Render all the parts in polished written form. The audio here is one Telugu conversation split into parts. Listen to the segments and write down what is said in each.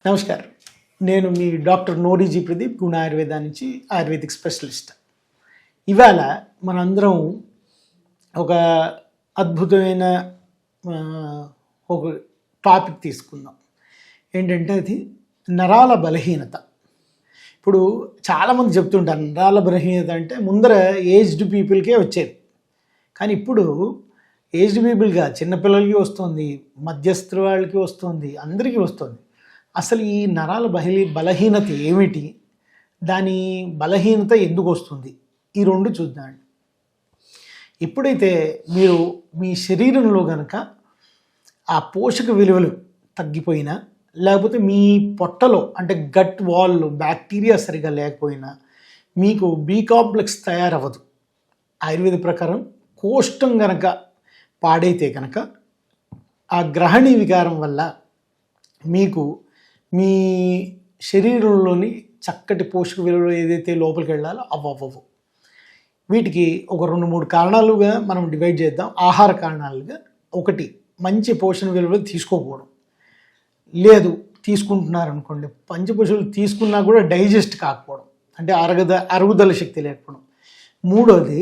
నమస్కారం. నేను మీ డాక్టర్ నోరీజీ ప్రదీప్, గుణ ఆయుర్వేదా నుంచి ఆయుర్వేదిక్ స్పెషలిస్ట్. ఇవాళ మనందరం ఒక అద్భుతమైన ఒక టాపిక్ తీసుకుందాం. ఏంటంటే అది నరాల బలహీనత. ఇప్పుడు చాలామంది చెప్తుంటారు నరాల బలహీనత అంటే ముందర ఏజ్డ్ పీపుల్కే వచ్చేది, కానీ ఇప్పుడు ఏజ్డ్ పీపుల్గా చిన్నపిల్లలకి వస్తుంది, మధ్యస్థ వాళ్ళకి వస్తుంది, అందరికీ వస్తుంది. అసలు ఈ నరాల బలహీనత ఏమిటి, దాని బలహీనత ఎందుకు వస్తుంది, ఈ రెండు చూద్దాం. ఎప్పుడైతే మీరు మీ శరీరంలో కనుక ఆ పోషక విలువలు తగ్గిపోయినా, లేకపోతే మీ పొట్టలో అంటే గట్ వాల్లో బ్యాక్టీరియా సరిగా లేకపోయినా మీకు బి కాంప్లెక్స్ తయారవ్వదు. ఆయుర్వేద ప్రకారం కోష్టం కనుక పాడైతే కనుక ఆ గ్రహణి వికారం వల్ల మీకు మీ శరీరంలోని చక్కటి పోషక విలువలు ఏదైతే లోపలికి వెళ్ళాలో అవ్వవు. వీటికి ఒక 2-3 కారణాలుగా మనం డివైడ్ చేద్దాం. ఆహార కారణాలుగా ఒకటి, మంచి పోషణ విలువలు తీసుకోకపోవడం. లేదు తీసుకుంటున్నారనుకోండి, పంచపోషణలు తీసుకున్నా కూడా డైజెస్ట్ కాకపోవడం, అంటే అరుగుదల శక్తి లేకపోవడం. మూడోది,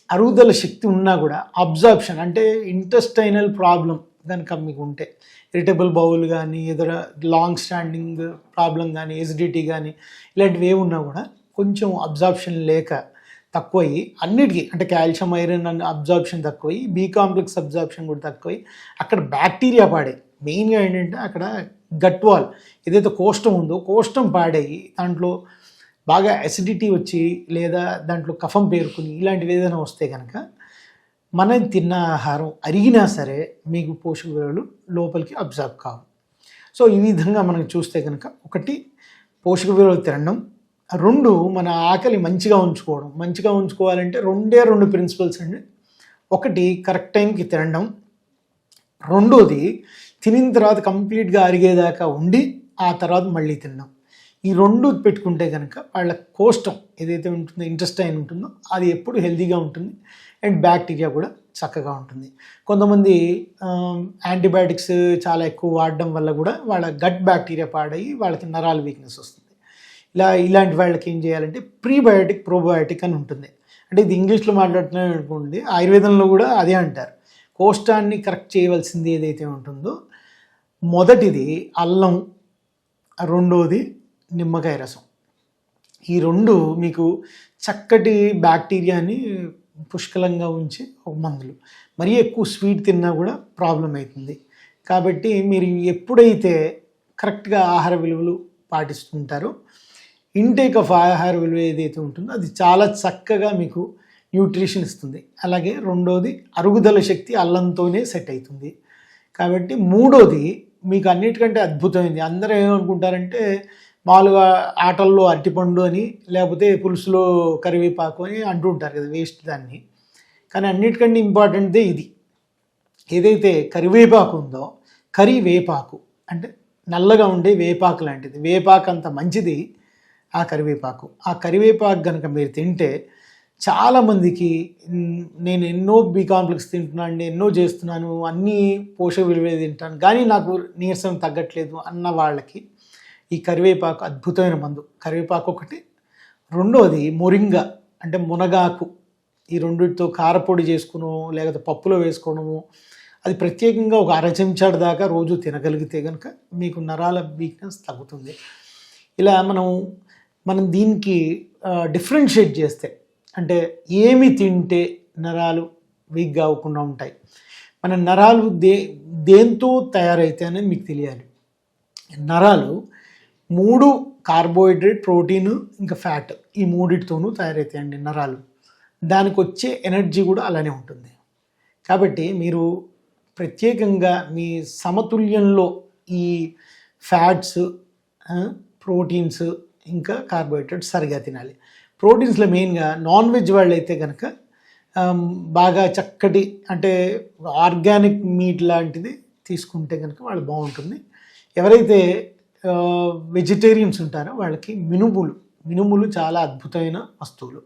అరుగుదల శక్తి ఉన్నా కూడా అబ్జార్ప్షన్ అంటే ఇంటెస్టైనల్ ప్రాబ్లం కనుక మీకు ఉంటే, ఇరిటబుల్ బౌల్ కానీ ఏదైనా లాంగ్ స్టాండింగ్ ప్రాబ్లం కానీ ఎసిడిటీ కానీ ఇలాంటివి ఏమున్నా కూడా కొంచెం అబ్జార్ప్షన్ లేక తక్కువయ్యి, అన్నిటికీ అంటే కాల్షియం ఐరన్ అన్న అబ్జార్ప్షన్ తక్కువయ్యి, బి కాంప్లెక్స్ అబ్జార్ప్షన్ కూడా తక్కువయ్యి అక్కడ బ్యాక్టీరియా పాడే. మెయిన్గా ఏంటంటే అక్కడ గట్ వాల్ ఏదైతే కోష్టం ఉందో కోష్టం పాడయ్యి దాంట్లో బాగా అసిడిటీ వచ్చి లేదా దాంట్లో కఫం పేరుకుని ఇలాంటివి ఏదైనా వస్తే కనుక మనం తిన్న ఆహారం అరిగినా సరే మీకు పోషక విలువలు లోపలికి అబ్జర్వ్ కావు. సో ఈ విధంగా మనం చూస్తే కనుక ఒకటి, పోషక విలువలు తినడం. 2, మన ఆకలి మంచిగా ఉంచుకోవడం. మంచిగా ఉంచుకోవాలంటే 2 ప్రిన్సిపల్స్ అండి. ఒకటి, కరెక్ట్ టైంకి తినడం. 2ది, తినిన తర్వాత కంప్లీట్గా అరిగేదాకా ఉండి ఆ తర్వాత మళ్ళీ తినడం. ఈ 2 పెట్టుకుంటే కనుక వాళ్ళ కోష్టం ఏదైతే ఉంటుందో, ఇంటెస్టైన్ ఉంటుందో అది ఎప్పుడు హెల్తీగా ఉంటుంది అండ్ బ్యాక్టీరియా కూడా చక్కగా ఉంటుంది. కొంతమంది యాంటీబయాటిక్స్ చాలా ఎక్కువ వాడడం వల్ల కూడా వాళ్ళ గట్ బ్యాక్టీరియా పాడయి వాళ్ళకి నరాల వీక్నెస్ వస్తుంది. ఇలాంటి వాళ్ళకి ఏం చేయాలంటే ప్రీబయోటిక్, ప్రోబయోటిక్ అని ఉంటుంది. అంటే ఇది ఇంగ్లీష్లో మాట్లాడుతున్నాను అనుకోండి, ఆయుర్వేదంలో కూడా అదే అంటారు. కోష్టాన్ని కరెక్ట్ చేయవలసింది ఏదైతే ఉంటుందో, మొదటిది అల్లం, 2ది నిమ్మకాయ రసం. ఈ 2 మీకు చక్కటి బ్యాక్టీరియాని పుష్కలంగా ఉంచి ఒక మందులు. మరీ ఎక్కువ స్వీట్ తిన్నా కూడా ప్రాబ్లం అవుతుంది. కాబట్టి మీరు ఎప్పుడైతే కరెక్ట్గా ఆహార విలువలు పాటిస్తుంటారో, ఇంటేక్ ఆఫ్ ఆహార విలువ ఏదైతే ఉంటుందో అది చాలా చక్కగా మీకు న్యూట్రిషన్ ఇస్తుంది. అలాగే 2ది, అరుగుదల శక్తి అల్లంతోనే సెట్ అవుతుంది. కాబట్టి 3ది మీకు అన్నిటికంటే అద్భుతమైంది. అందరూ ఏమనుకుంటారంటే మామూలుగా ఆటల్లో అరటిపండు అని లేకపోతే పులుసులో కరివేపాకు అని అంటూ ఉంటారు కదా, వేస్ట్ దాన్ని. కానీ అన్నిటికంటే ఇంపార్టెంట్దే ఇది. ఏదైతే కరివేపాకు ఉందో, కరివేపాకు అంటే నల్లగా ఉండే వేపాకు లాంటిది. వేపాకు అంత మంచిది ఆ కరివేపాకు. ఆ కరివేపాకు కనుక మీరు తింటే చాలామందికి, నేను ఎన్నో బి కాంప్లెక్స్ తింటున్నాను, ఎన్నో చేస్తున్నాను, అన్నీ పోషక విలువలు తింటాను కానీ నాకు నీరసం తగ్గట్లేదు అన్న వాళ్ళకి ఈ కరివేపాకు అద్భుతమైన మందు. కరివేపాకు ఒకటి. 2ది మొరింగా అంటే మునగాకు. ఈ 2తో కారపొడి చేసుకునో లేకపోతే పప్పులో వేసుకోవడము, అది ప్రత్యేకంగా ఒక 1/2 చెంచాడు దాకా రోజు తినగలిగితే కనుక మీకు నరాల వీక్నెస్ తగ్గుతుంది. ఇలా మనం దీనికి డిఫరెన్షియేట్ చేస్తే, అంటే ఏమి తింటే నరాలు వీక్గా అవ్వకుండా ఉంటాయి, మన నరాలు దేంతో తయారైతే అనేది మీకు తెలియాలి. నరాలు 3 కార్బోహైడ్రేట్, ప్రోటీన్, ఇంకా ఫ్యాట్, ఈ 3తోనూ తయారవుతాయండి నరాలు. దానికి వచ్చే ఎనర్జీ కూడా అలానే ఉంటుంది. కాబట్టి మీరు ప్రత్యేకంగా మీ సమతుల్యంలో ఈ ఫ్యాట్స్, ప్రోటీన్స్, ఇంకా కార్బోహైడ్రేట్స్ సరిగా తినాలి. ప్రోటీన్స్లో మెయిన్గా నాన్ వెజ్ వాళ్ళు అయితే కనుక బాగా చక్కటి అంటే ఆర్గానిక్ మీట్ లాంటిది తీసుకుంటే కనుక వాళ్ళు బాగుంటుంది. ఎవరైతే వెజిటేరియన్స్ ఉంటారో వాళ్ళకి మినుములు చాలా అద్భుతమైన వస్తువులు.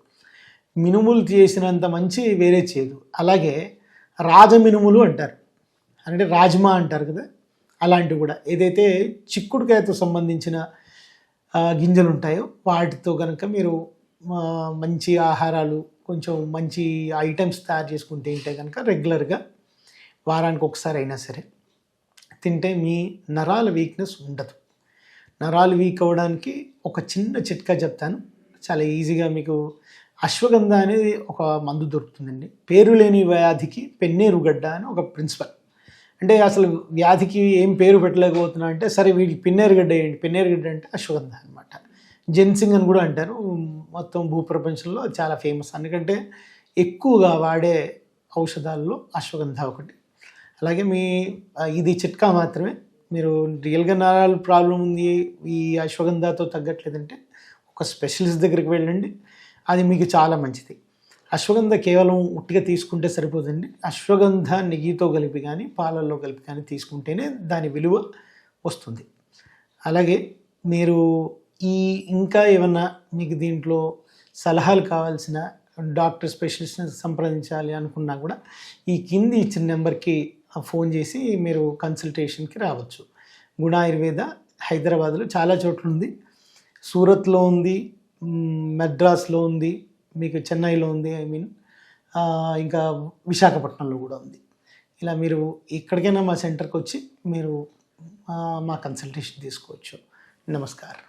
మినుములు చేసినంత మంచి వేరే చేయదు. అలాగే రాజమినుములు అంటారు, అంటే రాజ్మా అంటారు కదా, అలాంటివి కూడా ఏదైతే చిక్కుడుకాయతో సంబంధించిన గింజలు ఉంటాయో వాటితో కనుక మీరు మంచి ఆహారాలు కొంచెం మంచి ఐటమ్స్ తయారు చేసుకుని తింటే కనుక రెగ్యులర్గా వారానికి ఒకసారి అయినా సరే తింటే మీ నరాల వీక్నెస్ ఉండదు. నరాలు వీక్ అవ్వడానికి ఒక చిన్న చిట్కా చెప్తాను, చాలా ఈజీగా మీకు. అశ్వగంధ అనేది ఒక మందు దొరుకుతుందండి. పేరు లేని వ్యాధికి పెన్నేరుగడ్డ అని ఒక ప్రిన్సిపల్. అంటే అసలు వ్యాధికి ఏం పేరు పెట్టలేకపోతున్నా అంటే సరే వీడికి పెన్నేరుగడ్డ వేయండి. పెన్నేరుగడ్డ అంటే అశ్వగంధ అనమాట. జెన్సింగ్ అని కూడా అంటారు. మొత్తం భూప్రపంచంలో చాలా ఫేమస్, ఎందుకంటే ఎక్కువగా వాడే ఔషధాల్లో అశ్వగంధ ఒకటి. అలాగే ఇది చిట్కా మాత్రమే. మీరు రియల్గా నరాల ప్రాబ్లం ఉంది, ఈ అశ్వగంధతో తగ్గట్లేదంటే ఒక స్పెషలిస్ట్ దగ్గరికి వెళ్ళండి, అది మీకు చాలా మంచిది. అశ్వగంధ కేవలం ఉట్టిగా తీసుకుంటే సరిపోదండి. అశ్వగంధ నెయ్యితో కలిపి కానీ పాలల్లో కలిపి కానీ తీసుకుంటేనే దాని విలువ వస్తుంది. అలాగే మీరు ఇంకా ఏమన్నా మీకు దీంట్లో సలహాలు కావాల్సిన డాక్టర్ స్పెషలిస్ట్ని సంప్రదించాలి అనుకున్నా కూడా ఈ కింది ఇచ్చిన నెంబర్కి ఫోన్ చేసి మీరు కన్సల్టేషన్కి రావచ్చు. గుణ ఆయుర్వేద హైదరాబాద్లో చాలా చోట్ల ఉంది. సూరత్లో ఉంది, మద్రాస్లో ఉంది, మీకు చెన్నైలో ఉంది, ఇంకా విశాఖపట్నంలో కూడా ఉంది. ఇలా మీరు ఎక్కడికైనా మా సెంటర్కి వచ్చి మీరు మా కన్సల్టేషన్ తీసుకోవచ్చు. నమస్కారం.